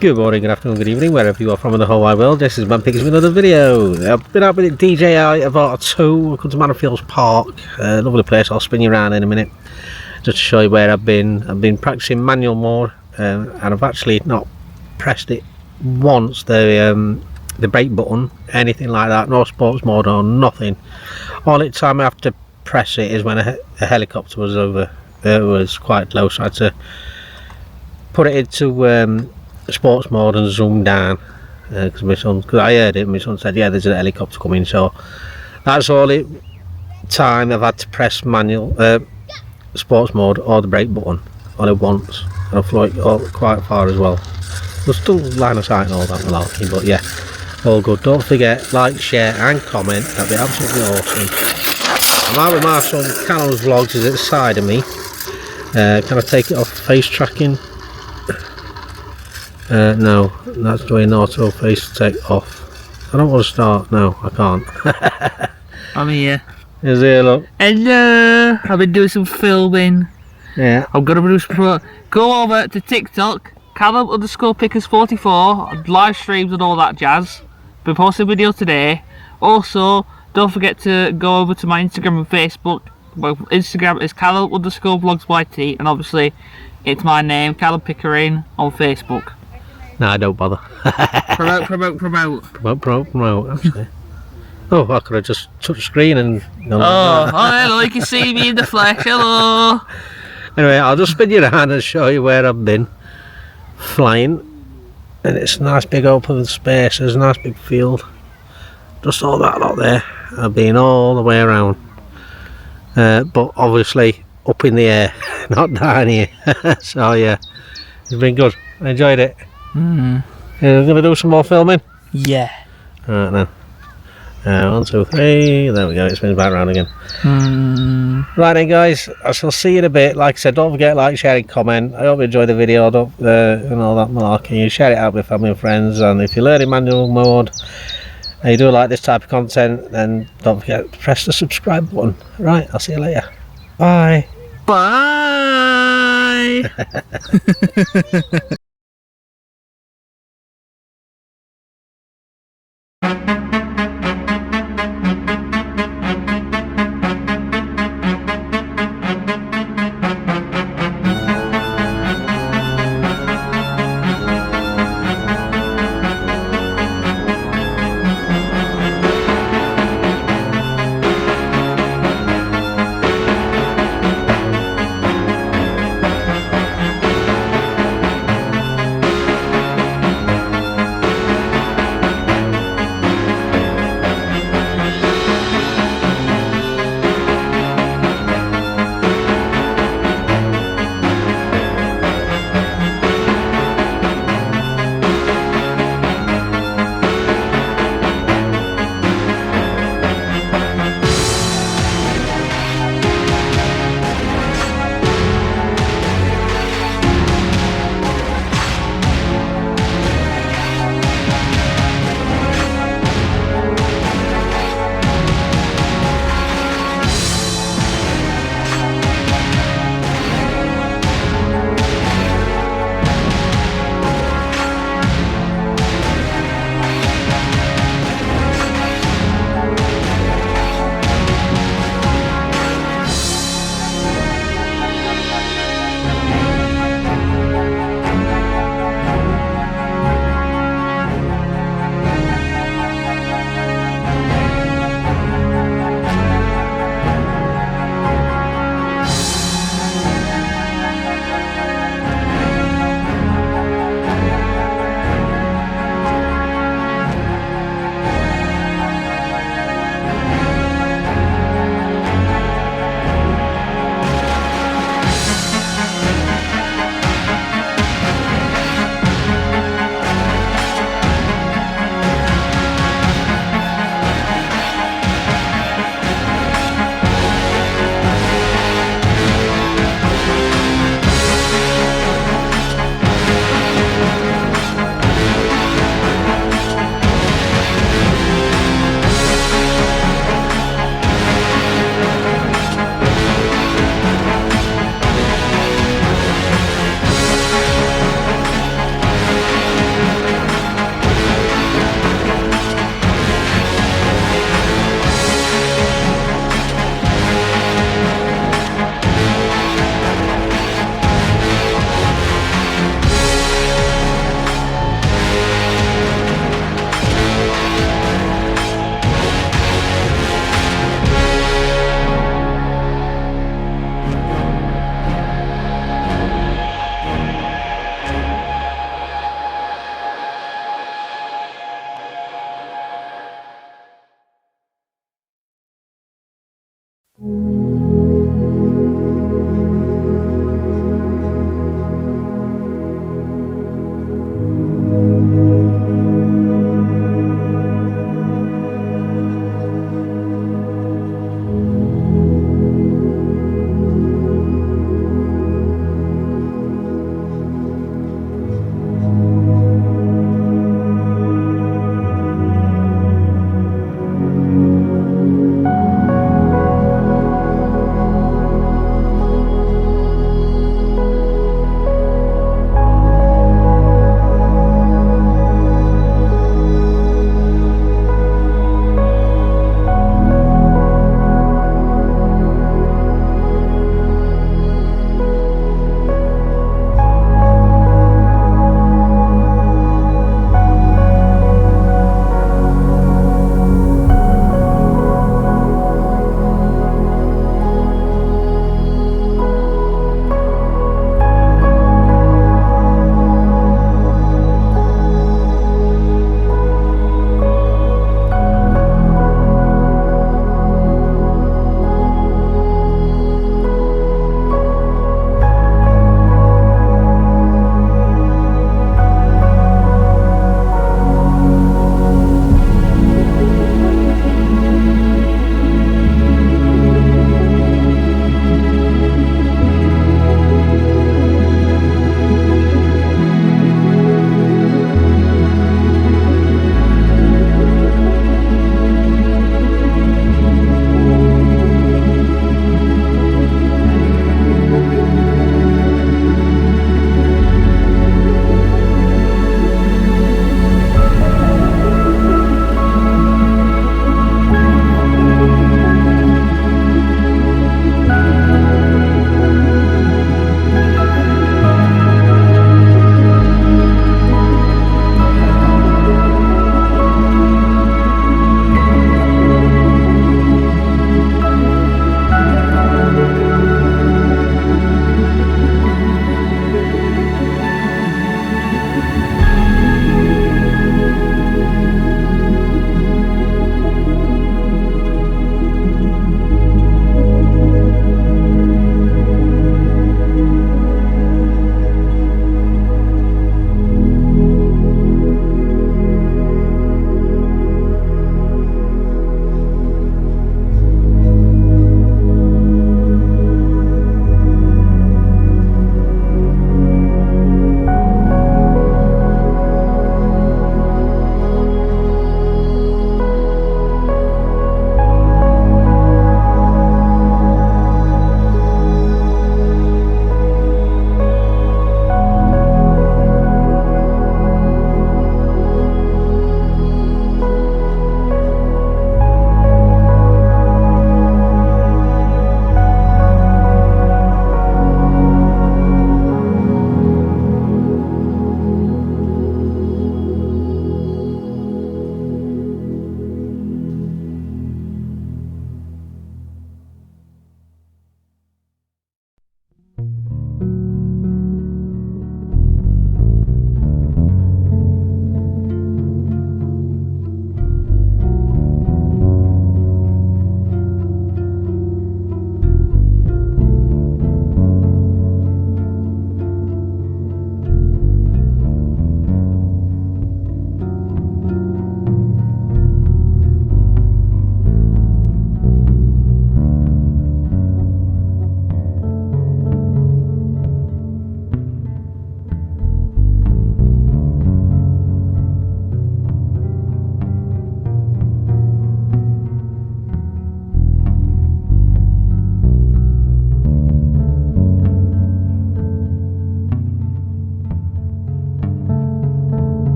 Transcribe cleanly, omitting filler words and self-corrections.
Good morning, good afternoon, good evening, wherever you are from in the whole wide world. This is Man Pickers with another video. I've been out with DJI Avata 2. Welcome to Manfields Park. Lovely place. I'll spin you around in a minute just to show you where I've been. I've been practicing manual mode, and I've actually not pressed it once, the brake button, anything like that. No sports mode or nothing. Only time I have to press it is when a helicopter was over. It was quite close. So I had to put it into sports mode and zoom down because I heard it. My son said, "Yeah, there's a helicopter coming." So that's all it time I've had to press manual sports mode or the brake button only once, and I've flown it quite far as well. There's still line of sight and all that malarkey, but yeah, all good. Don't forget, like, share and comment. That'd be absolutely awesome. I'm out with my son. Callum's Vlogs is at the side of me. Can I take it off face tracking? No, that's doing auto face take off. I don't want to start. No, I can't. I'm here. Is here, look. Hello. I've been doing some filming. Yeah. I'm gonna do some. Go over to TikTok, Callum_Pickers44, live streams and all that jazz. Been posting a video today. Also, don't forget to go over to my Instagram and Facebook. My Instagram is Callum_VlogsYT, and obviously it's my name, Callum Pickering, on Facebook. No, don't bother. Promote, actually. Oh, I could have just touched screen and... hello, you can see me in the flesh, hello. Anyway, I'll just spin you around and show you where I've been flying. And it's a nice big open space, there's a nice big field. Just all that lot there. I've been all the way around. But obviously up in the air, not down here. So yeah, it's been good. I enjoyed it. We're gonna do some more filming. Yeah. Right then. 1, 2, 3. There we go. It spins back around again. Right then, guys. I shall see you in a bit. Like I said, don't forget, like, share, and comment. I hope you enjoyed the video. Don't and all that malarkey. You share it out with family and friends. And if you're learning manual mode and you do like this type of content, then don't forget to press the subscribe button. Right. I'll see you later. Bye. Bye.